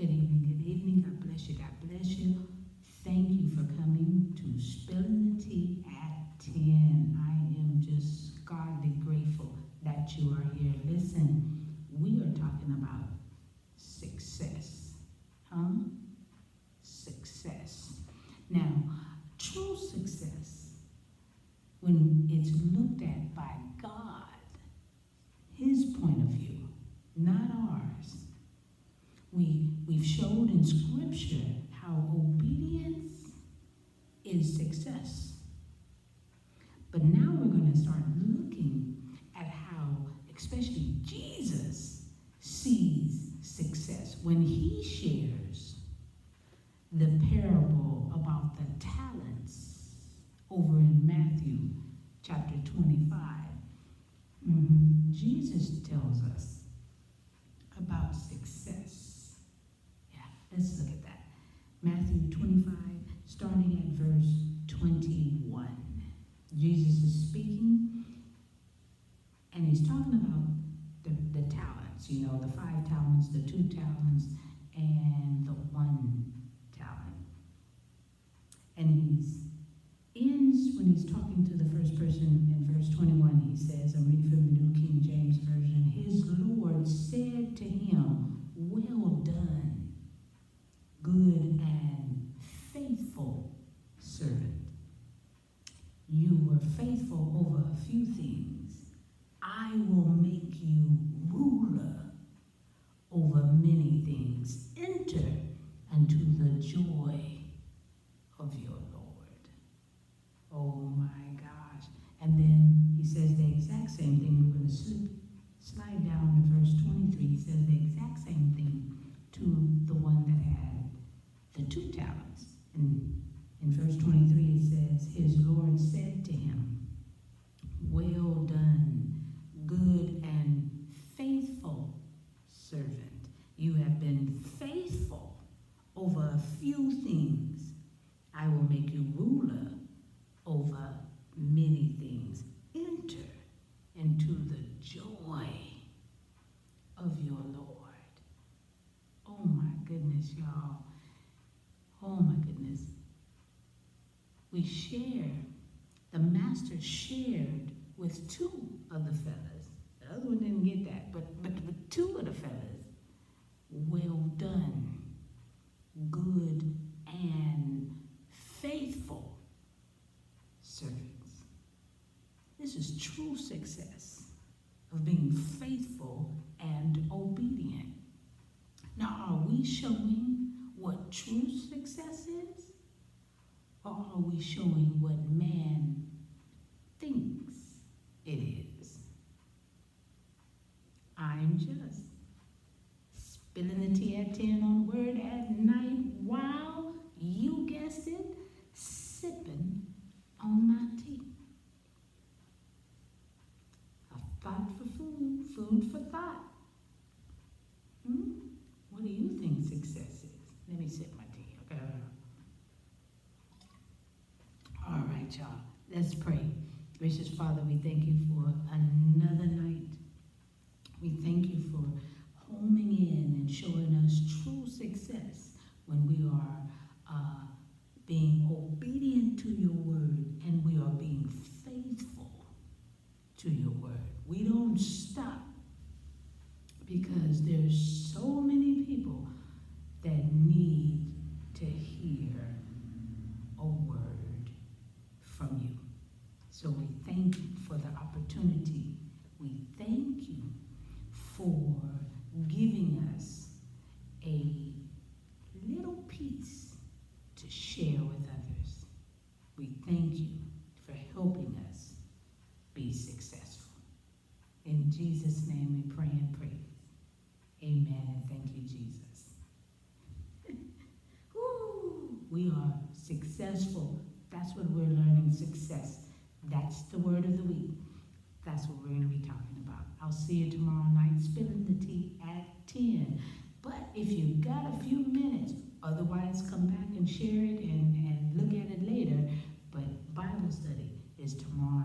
Good evening, good evening. God bless you, God bless you. Thank you for coming to Spilling the Tea at 10. I am just godly grateful that you are here. Listen, we are talking about success. Success. Now, true success, when it's looked at by God, His point of view, not ours. We've showed in Scripture how obedience is success. But now we're going to start looking at how, especially Jesus, sees success when He shares the parable about the talents over in Matthew chapter 25. Jesus tells us about success. Yeah, let's look at that. Matthew 25, starting at verse 21. Jesus is speaking, and He's talking about the talents, the 5 talents, the 2 talents, and the 1 talent. And when he's talking to the first person in verse 21, he says, I'm reading from the New King James Version, His Lord said to him, well done, good and faithful servant. You were faithful over a few things. I will make you ruler over many things. Enter unto the joy of your Lord. Oh my gosh. And then he says the exact same thing. We're going to slide down to verse 23. He says the exact same thing to the one that had the 2 talents. And in verse 23 it says, His Lord said to him, well done, good and faithful servant. You have been faithful over a few things. I will make you ruler over many things. Enter into the joy of your Lord. Oh my goodness, y'all. Oh my goodness. The master shared with 2 of the fellas. The other one didn't get that, but 2 of the fellas. Well done, good and faithful servants. This is true success of being faithful and obedient. Now, are we showing what true success is? Or are we showing what man thinks it is? I'm just spilling the tea at 10 on Word at Night while, you guessed it, sipping on my tea. A thought for food, food for thought. What do you think success is? Let me sip my tea, okay? All right, y'all. Let's pray. Gracious Father, we thank you for another night. We thank you for homing in and showing us true success when we are being obedient to your word and we are being faithful to your word. We don't stop because there's so many people that need to hear a word from you. So we thank you for the opportunity. We thank you for giving us a little piece to share with others. We thank you for helping us be successful. In Jesus' name we pray and praise. Amen, and thank you, Jesus. Woo, we are successful. That's what we're learning, success. That's the word of the week. That's what we're going to be talking about. I'll see you tomorrow night, spilling the tea at 10. But if you've got a few minutes, otherwise come back and share it and look at it later. But Bible study is tomorrow